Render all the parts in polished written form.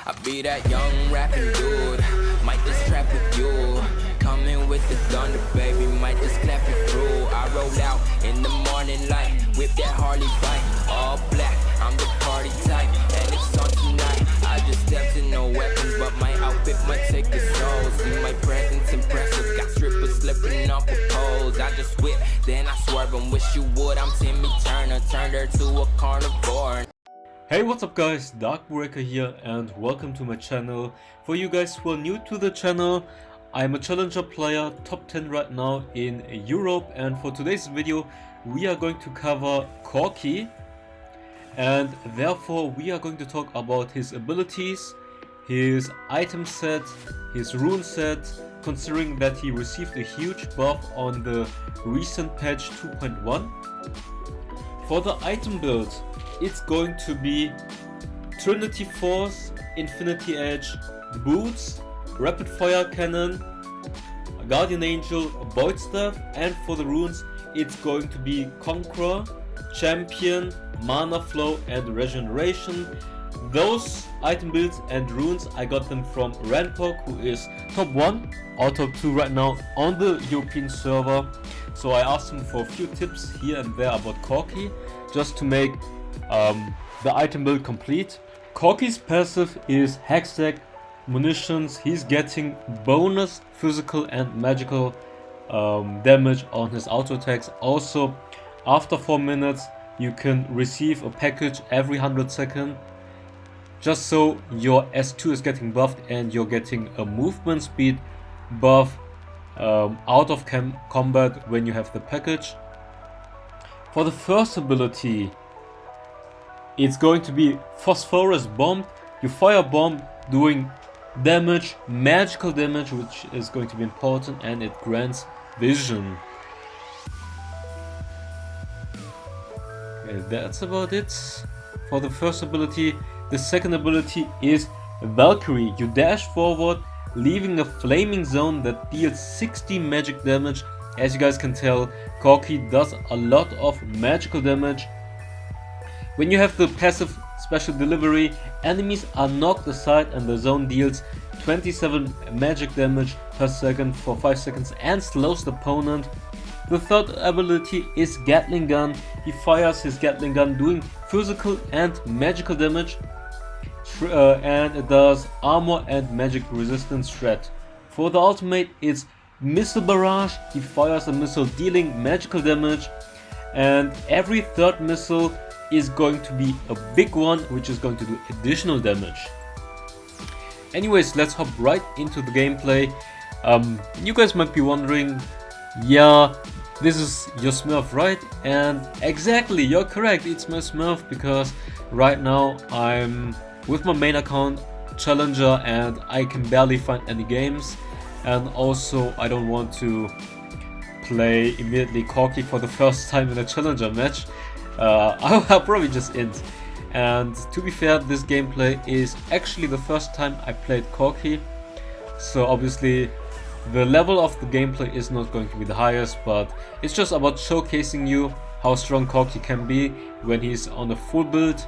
I be that young rapping dude, might just trap with you. Coming with the thunder, baby, might just clap it through. I roll out in the morning light, whip that Harley bike, all black, I'm the party type, and it's on tonight. I just stepped in no weapons, but my outfit might take the soul. See my presence impressive, got strippers slipping off the poles. I just whip, then I swerve and wish you would. I'm Timmy Turner, turned her to a carnivore. Hey, what's up guys, Darkbreaker here and welcome to my channel. For you guys who are new to the channel, I'm a challenger player, top 10 right now in Europe, and for today's video we are going to cover Corki, and therefore we are going to talk about his abilities, his item set, his rune set, considering that he received a huge buff on the recent patch 2.1. For the item build, it's going to be Trinity Force, Infinity Edge, Boots, Rapid Fire Cannon, Guardian Angel, Void Staff, and for the runes it's going to be Conqueror, Champion, Mana Flow, and Regeneration. Those item builds and runes I got them from Ranpok, who is top 1 or top 2 right now on the European server. So I asked him for a few tips here and there about Corki, just to make the item build complete. Corki's passive is Hextech Munitions. He's getting bonus physical and magical damage on his auto attacks. Also, after 4 minutes you can receive a package every 100 seconds, just so your S2 is getting buffed and you're getting a movement speed buff out of combat when you have the package. For the first ability, it's going to be Phosphorus Bomb. You fire a bomb doing damage, magical damage, which is going to be important, and it grants vision. Okay, that's about it for the first ability. The second ability is Valkyrie. You dash forward, leaving a flaming zone that deals 60 magic damage. As you guys can tell, Corki does a lot of magical damage. When you have the passive special delivery, enemies are knocked aside and the zone deals 27 magic damage per second for 5 seconds and slows the opponent. The third ability is Gatling Gun. He fires his Gatling Gun doing physical and magical damage, and it does armor and magic resistance shred. For the ultimate, it's Missile Barrage. He fires a missile dealing magical damage, and every third missile is going to be a big one, which is going to do additional damage. Anyways, let's hop right into the gameplay. You guys might be wondering, yeah, this is your Smurf, right? And exactly, you're correct, it's my Smurf, because right now I'm with my main account, Challenger, and I can barely find any games, and also I don't want to play immediately Corki for the first time in a Challenger match. I'll probably just end. And to be fair, this gameplay is actually the first time I played Corki, so obviously the level of the gameplay is not going to be the highest, but it's just about showcasing you how strong Corki can be when he's on a full build.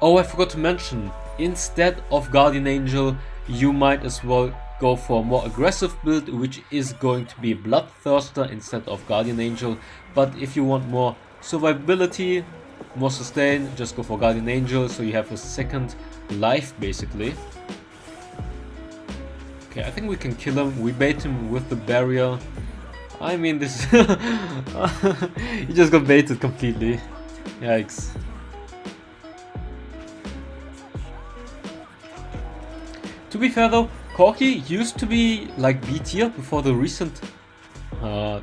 Oh, I forgot to mention, instead of Guardian Angel, you might as well go for a more aggressive build, which is going to be Bloodthirster instead of Guardian Angel. But if you want more survivability, more sustain, just go for Guardian Angel, so you have a second life basically. Okay, I think we can kill him. We bait him with the barrier. I mean, this he just got baited completely. Yikes. To be fair though, Corki used to be like B tier before the recent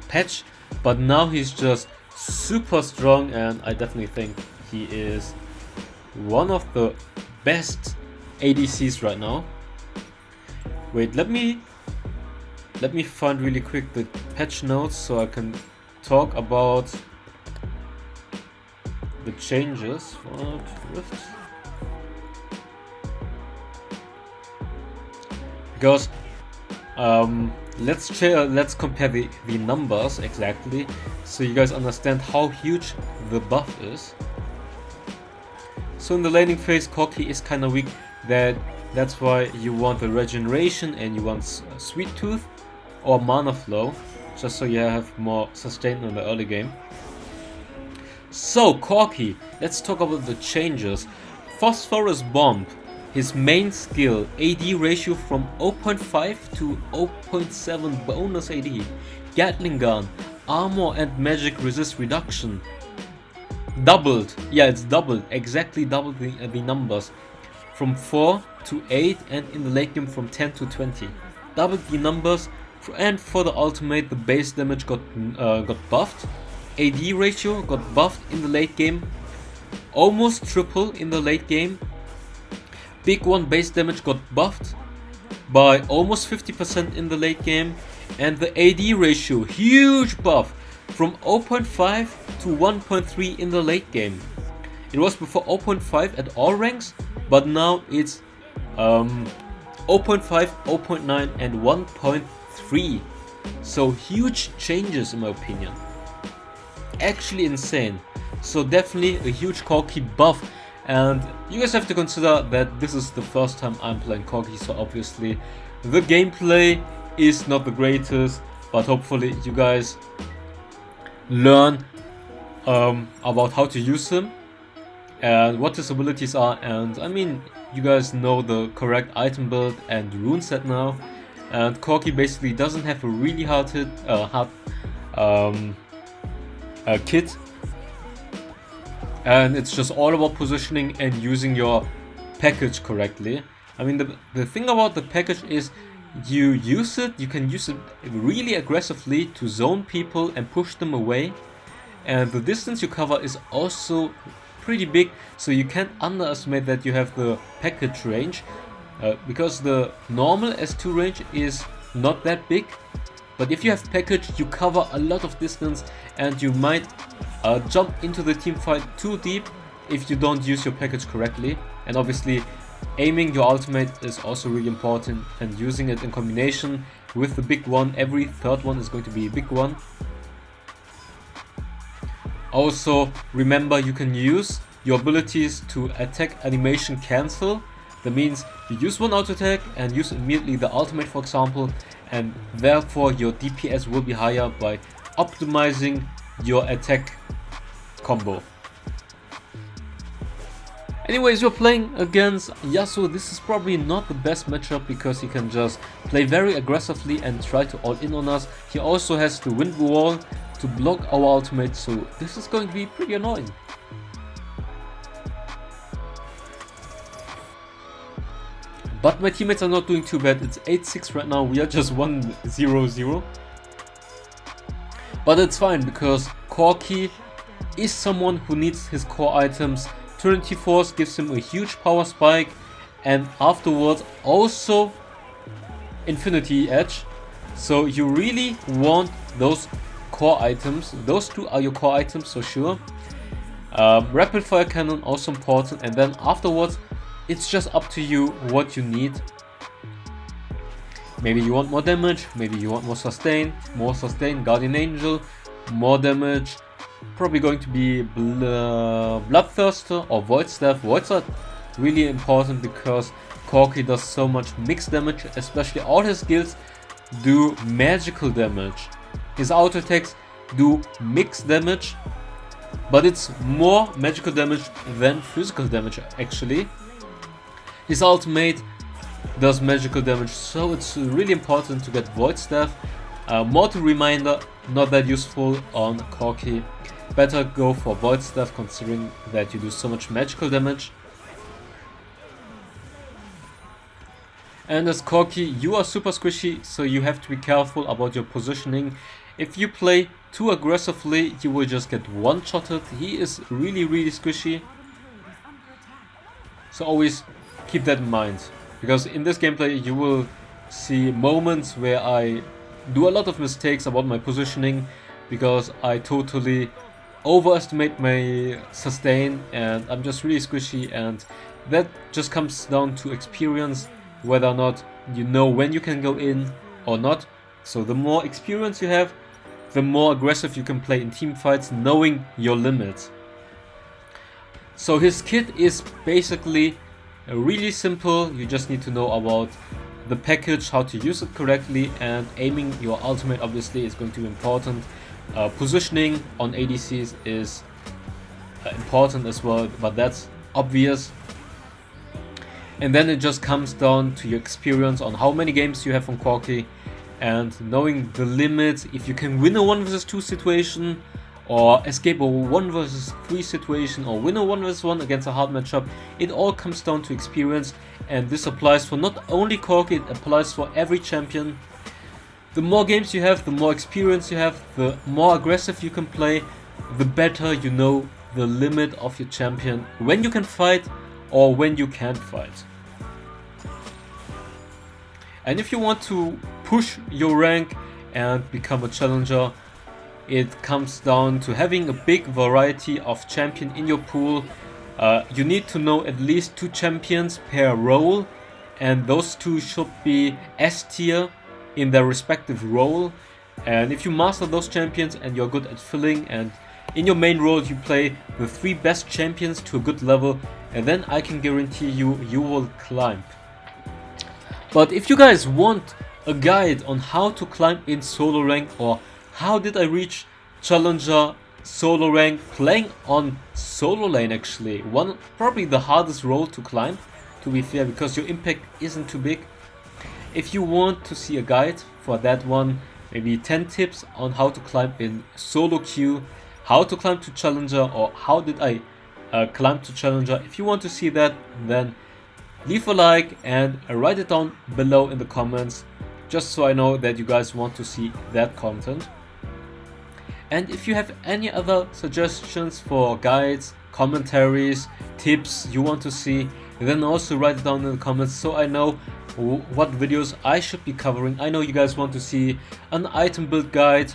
patch, but now he's just super strong, and I definitely think he is one of the best ADCs right now. Wait, let me find really quick the patch notes so I can talk about the changes. What? Rift? Because let's compare the numbers exactly, so you guys understand how huge the buff is. So in the laning phase, Corki is kind of weak. That's why you want the regeneration and you want Sweet Tooth or Mana Flow, just so you have more sustain in the early game. So Corki, let's talk about the changes. Phosphorus Bomb, his main skill, AD ratio from 0.5 to 0.7 bonus AD. Gatling Gun, armor and magic resist reduction. Doubled, yeah, it's doubled, exactly doubled the numbers. From 4 to 8 and in the late game from 10 to 20. Doubled the numbers, and for the ultimate the base damage got buffed. AD ratio got buffed in the late game. Almost triple in the late game. Big One base damage got buffed by almost 50% in the late game. And the AD ratio, huge buff, from 0.5 to 1.3 in the late game. It was before 0.5 at all ranks, but now it's 0.5, 0.9 and 1.3. So huge changes in my opinion. Actually insane. So definitely a huge Corki buff. And you guys have to consider that this is the first time I'm playing Corki, so obviously the gameplay is not the greatest, but hopefully you guys learn about how to use him and what his abilities are. And I mean, you guys know the correct item build and rune set now, and Corki basically doesn't have a really hard kit, and it's just all about positioning and using your package correctly. I mean, the thing about the package is you can use it really aggressively to zone people and push them away, and the distance you cover is also pretty big, so you can't underestimate that you have the package range, because the normal S2 range is not that big, but if you have package you cover a lot of distance and you might jump into the team fight too deep if you don't use your package correctly. And obviously aiming your ultimate is also really important, and using it in combination with the big one. Every third one is going to be a big one. Also remember, you can use your abilities to attack animation cancel. That means you use one auto attack and use immediately the ultimate, for example, and therefore your DPS will be higher by optimizing your attack combo. Anyways, you're playing against Yasuo. This is probably not the best matchup because he can just play very aggressively and try to all in on us. He also has the wind wall to block our ultimate, so this is going to be pretty annoying. But my teammates are not doing too bad. It's 8-6 right now. We are just 1-0-0. But it's fine because Corki is someone who needs his core items. Trinity Force gives him a huge power spike, and afterwards also Infinity Edge. So you really want those core items. Those two are your core items for sure. Rapid Fire Cannon also important, and then afterwards it's just up to you what you need. Maybe you want more damage, maybe you want more sustain, Guardian Angel, more damage. Probably going to be Bloodthirster or Void Staff. Voids are really important because Corki does so much mixed damage, especially all his skills do magical damage. His auto attacks do mixed damage, but it's more magical damage than physical damage actually. His ultimate does magical damage, so it's really important to get Void Staff. Mortal Reminder, not that useful on Corki. Better go for Void Staff considering that you do so much magical damage. And as Corki, you are super squishy, so you have to be careful about your positioning. If you play too aggressively, you will just get one-shotted. He is really squishy. So always keep that in mind, because in this gameplay you will see moments where I do a lot of mistakes about my positioning because I totally overestimate my sustain and I'm just really squishy, and that just comes down to experience, whether or not you know when you can go in or not. So the more experience you have, the more aggressive you can play in team fights, knowing your limits. So his kit is basically really simple. You just need to know about the package, how to use it correctly, and aiming your ultimate obviously is going to be important. Positioning on ADCs is important as well, but that's obvious. And then it just comes down to your experience on how many games you have on Corki and knowing the limits, if you can win a 1 vs 2 situation or escape a 1 vs 3 situation or win a 1 vs 1 against a hard matchup. It all comes down to experience, and this applies for not only Corki, it applies for every champion. The more games you have, the more experience you have, the more aggressive you can play, the better you know the limit of your champion, when you can fight or when you can't fight. And if you want to push your rank and become a challenger, it comes down to having a big variety of champion in your pool. You need to know at least 2 champions per role, and those 2 should be S tier in their respective role. And if you master those champions and you're good at filling, and in your main role you play the 3 best champions to a good level, and then I can guarantee you, you will climb. But if you guys want a guide on how to climb in solo rank, or how did I reach challenger solo rank playing on solo lane, actually probably the hardest role to climb, to be fair, because your impact isn't too big. If you want to see a guide for that one, maybe 10 tips on how to climb in solo queue, how to climb to challenger, or how did I climb to challenger, if you want to see that, then leave a like and write it down below in the comments, just so I know that you guys want to see that content. And if you have any other suggestions for guides, commentaries, tips you want to see, then also write it down in the comments so I know what videos I should be covering. I know you guys want to see an item build guide,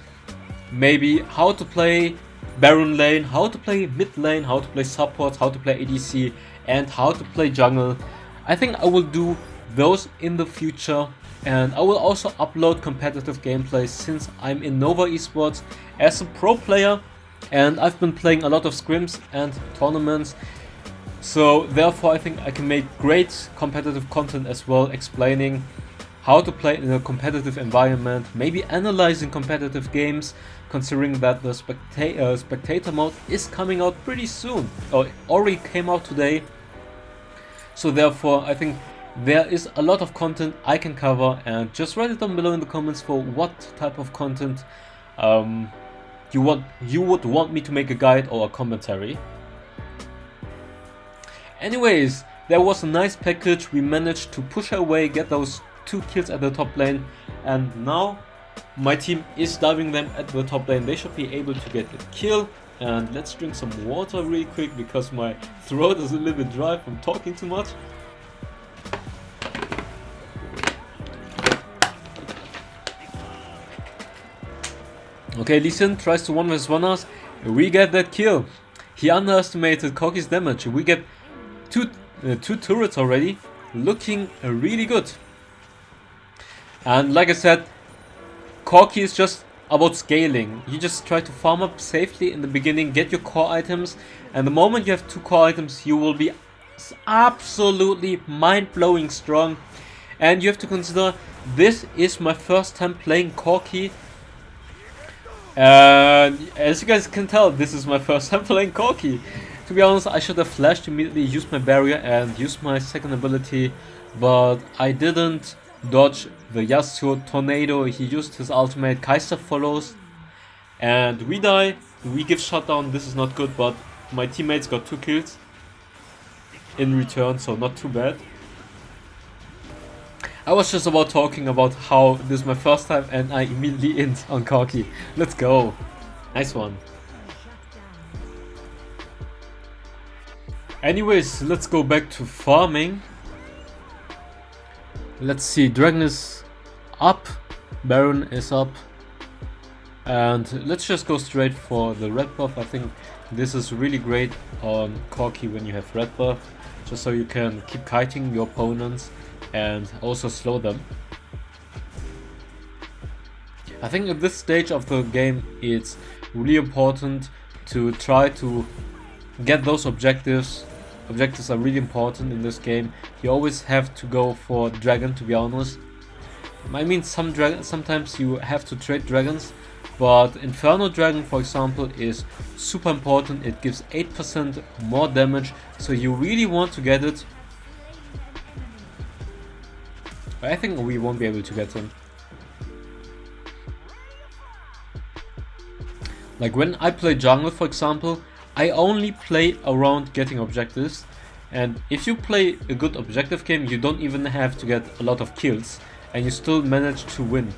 maybe how to play Baron lane, how to play mid lane, how to play support, how to play ADC, and how to play jungle. I think I will do those in the future, and I will also upload competitive gameplay since I'm in Nova Esports as a pro player and I've been playing a lot of scrims and tournaments. So therefore I think I can make great competitive content as well, explaining how to play in a competitive environment, maybe analyzing competitive games, considering that the spectator mode is coming out pretty soon, or already came out today. So therefore I think there is a lot of content I can cover, and just write it down below in the comments for what type of content you would want me to make a guide or a commentary. Anyways, there was a nice package. We managed to push our way, get those 2 kills at the top lane, and now my team is diving them at the top lane. They should be able to get a kill. And let's drink some water really quick because my throat is a little bit dry from talking too much. Okay, Lee Sin tries to 1 vs 1 us. We get that kill. He underestimated Corki's damage. We get two turrets already, looking really good. And like I said, Corki is just about scaling. You just try to farm up safely in the beginning, get your core items, and the moment you have 2 core items, you will be absolutely mind-blowing strong. And you have to consider, this is my first time playing Corki. As you guys can tell, this is my first time playing Corki. To be honest, I should have flashed immediately, used my barrier and used my second ability, but I didn't dodge the Yasuo tornado. He used his ultimate, Kai'Sa follows, and we die. We give shutdown. This is not good, but my teammates got 2 kills in return, so not too bad. I was just about talking about how this is my first time and I immediately int on Corki. Let's go. Nice one. Anyways, let's go back to farming. Let's see, Dragon is up, Baron is up, and let's just go straight for the red buff. I think this is really great on Corki when you have red buff, just so you can keep kiting your opponents and also slow them. I think at this stage of the game it's really important to try to get those objectives. Objectives are really important in this game. You always have to go for dragon, to be honest. I mean, sometimes you have to trade dragons, but Inferno Dragon, for example, is super important. It gives 8% more damage, so you really want to get it. I think we won't be able to get him. Like when I play jungle, for example, I only play around getting objectives, and if you play a good objective game, you don't even have to get a lot of kills, and you still manage to win.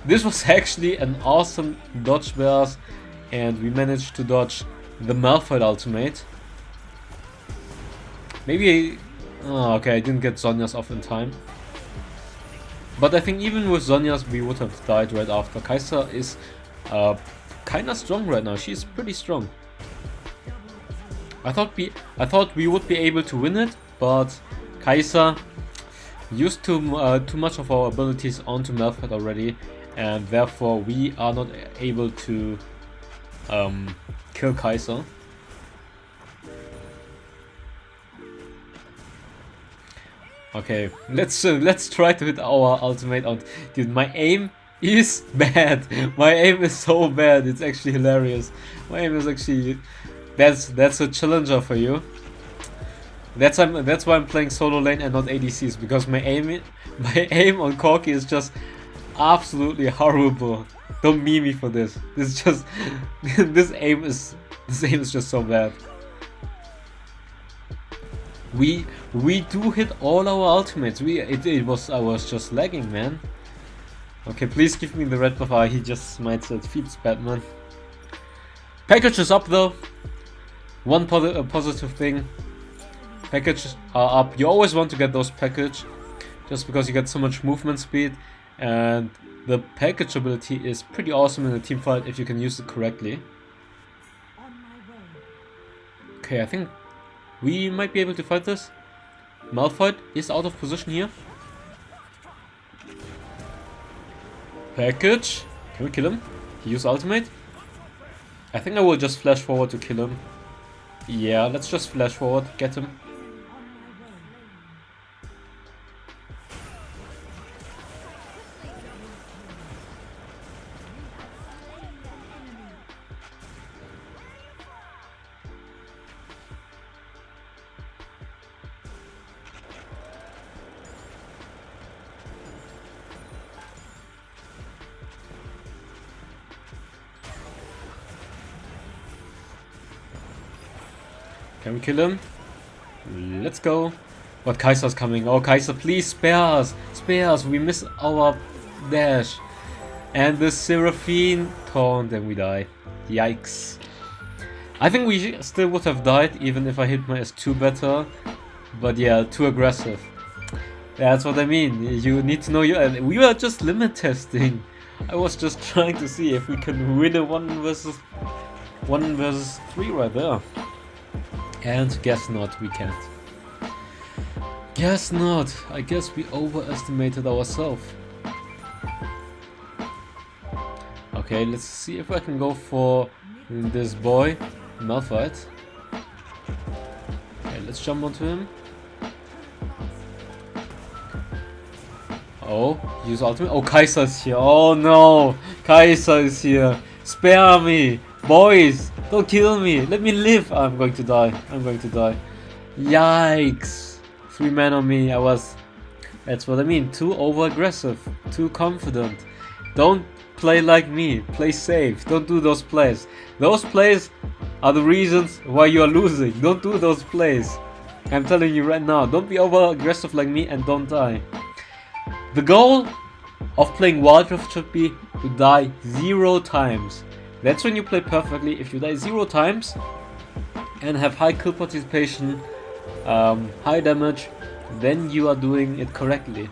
This was actually an awesome dodge bears, and we managed to dodge the Marshvll ultimate. Maybe oh, okay, I didn't get Zhonya's off in time. But I think even with Zhonya's we would have died right after. Kai'Sa is kinda strong right now. She's pretty strong. I thought we would be able to win it, but Kai'Sa used too much of our abilities onto Marshvll already, and therefore we are not able to kill Kai'Sa. Okay, let's try to hit our ultimate out. Dude, my aim is bad. My aim is so bad. It's actually hilarious. My aim is actually that's a challenger for you. That's why I'm playing solo lane and not ADCs, because my aim on Corki is just absolutely horrible. Don't meme me for this. This is just this aim is just so bad. We do hit all our ultimates. I was just lagging, man. Okay, please give me the red buff. Ah, he just smites it. Feeds Batman. Package is up though. One positive thing. Packages are up. You always want to get those package, just because you get so much movement speed, and the package ability is pretty awesome in a team fight if you can use it correctly. Okay, I think we might be able to fight this. Malphite is out of position here. Package. Can we kill him? He used ultimate. I think I will just flash forward to kill him. Yeah, let's just flash forward, get him. Can we kill him? Let's go. But Kai'Sa's coming. Oh, Kai'Sa, please spare us. Spare us. We miss our dash. And the Seraphine taunt, and we die. Yikes. I think we still would have died even if I hit my S2 better. But yeah, too aggressive. That's what I mean. You need to know your... We were just limit testing. I was just trying to see if we can win a 1 versus 3 right there. And guess not, we can't. Guess not. I guess we overestimated ourselves. Okay, let's see if I can go for this boy, Malphite. Okay, let's jump onto him. Oh, use ultimate. Oh, Kai'Sa's here. Oh no, Kai'Sa is here. Spare me, boys. Don't kill me. Let me live. I'm going to die. I'm going to die. Yikes. 3 men on me. That's what I mean. Too over aggressive. Too confident. Don't play like me. Play safe. Don't do those plays. Those plays are the reasons why you are losing. Don't do those plays. I'm telling you right now. Don't be over aggressive like me and don't die. The goal of playing Wildrift should be to die 0 times. That's when you play perfectly. If you die 0 times and have high kill participation, high damage, then you are doing it correctly.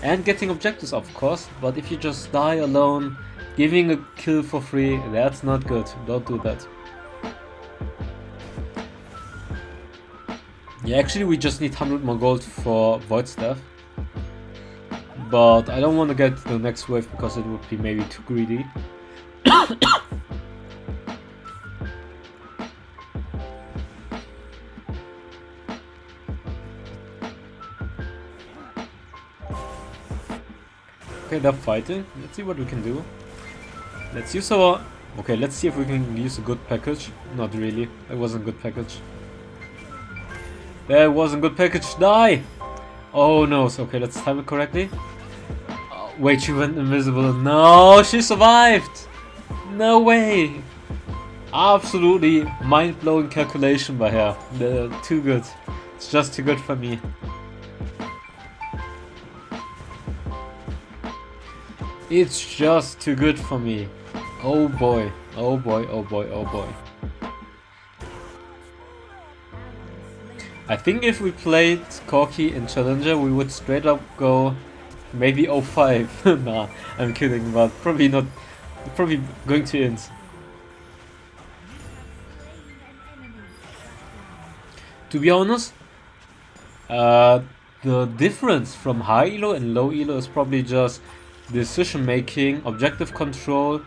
And getting objectives, of course, but if you just die alone, giving a kill for free, that's not good. Don't do that. Yeah, actually we just need 100 more gold for Void Staff. But I don't want to get the next wave because it would be maybe too greedy. Okay, they're fighting. Let's see what we can do. Let's use our... Okay, let's see if we can use a good package. Not really. It wasn't a good package. That wasn't a good package. Die! Oh no. So, okay, let's time it correctly. Wait, she went invisible. No, she survived! No way! Absolutely mind-blowing calculation by her. They're too good. It's just too good for me. It's just too good for me. Oh boy, oh boy, oh boy, oh boy. I think if we played Corki in Challenger, we would straight up go maybe 05. Nah, I'm kidding, but probably not. Probably going to int. To be honest, the difference from high elo and low elo is probably just decision making, objective control,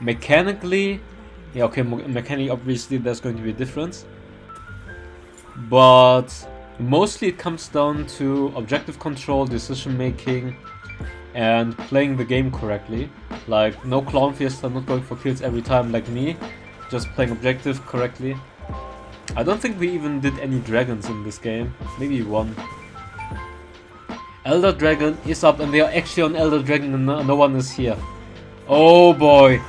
mechanically. Yeah, okay, mechanically obviously there's going to be a difference, but mostly it comes down to objective control, decision making, and playing the game correctly. Like no clown fiesta, not going for kills every time like me, just playing objective correctly. I don't think we even did any dragons in this game, maybe one. Elder Dragon is up and they are actually on Elder Dragon and no one is here. Oh boy,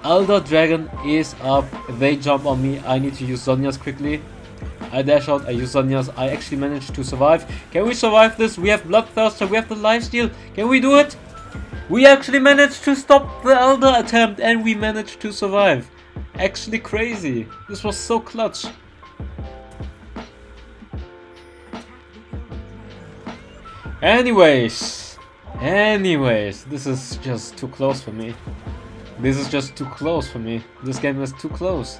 Elder Dragon is up, they jump on me, I need to use Zhonya's quickly. I dash out, I use Zhonya's, I actually managed to survive. Can we survive this? We have Bloodthirster, we have the lifesteal, can we do it? We actually managed to stop the Elder attempt and we managed to survive. Actually crazy, this was so clutch. Anyways, this is just too close for me. This game is too close.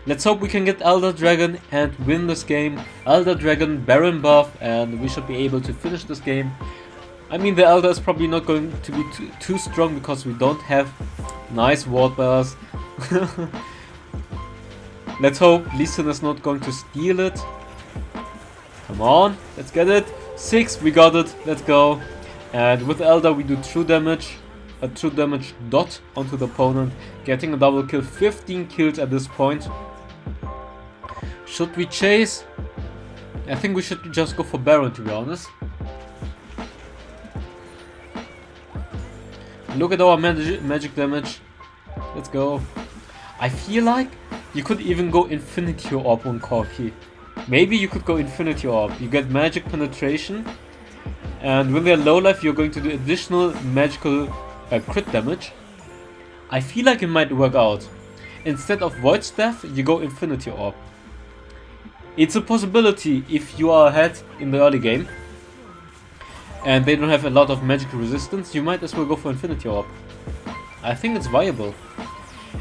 Let's hope we can get Elder Dragon and win this game. Elder Dragon, Baron buff, and we should be able to finish this game. I mean, the Elder is probably not going to be too strong because we don't have nice ward bearers. Let's hope Lee Sin is not going to steal it. Come on, let's get it. 6, we got it, let's go. And with Elder we do true damage, a true damage dot onto the opponent, getting a double kill, 15 kills at this point. Should we chase? I think we should just go for Baron, to be honest. Look at our magic damage, let's go. I feel like you could even go Infinity Orb on Corki. Maybe you could go Infinity Orb, you get magic penetration, and when they're low life you're going to do additional magical crit damage. I feel like it might work out. Instead of Void Staff, you go Infinity Orb. It's a possibility if you are ahead in the early game and they don't have a lot of magical resistance, you might as well go for Infinity Orb. I think it's viable.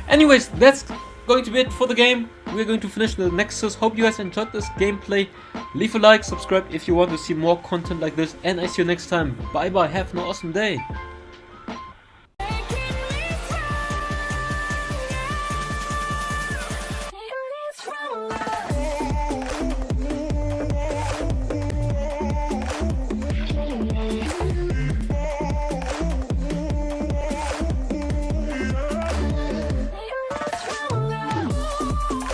Anyways, that's going to be it for the game. We're going to finish the Nexus. Hope you guys enjoyed this gameplay. Leave a like, subscribe if you want to see more content like this, and I see you next time. Bye bye, have an awesome day. It is from love.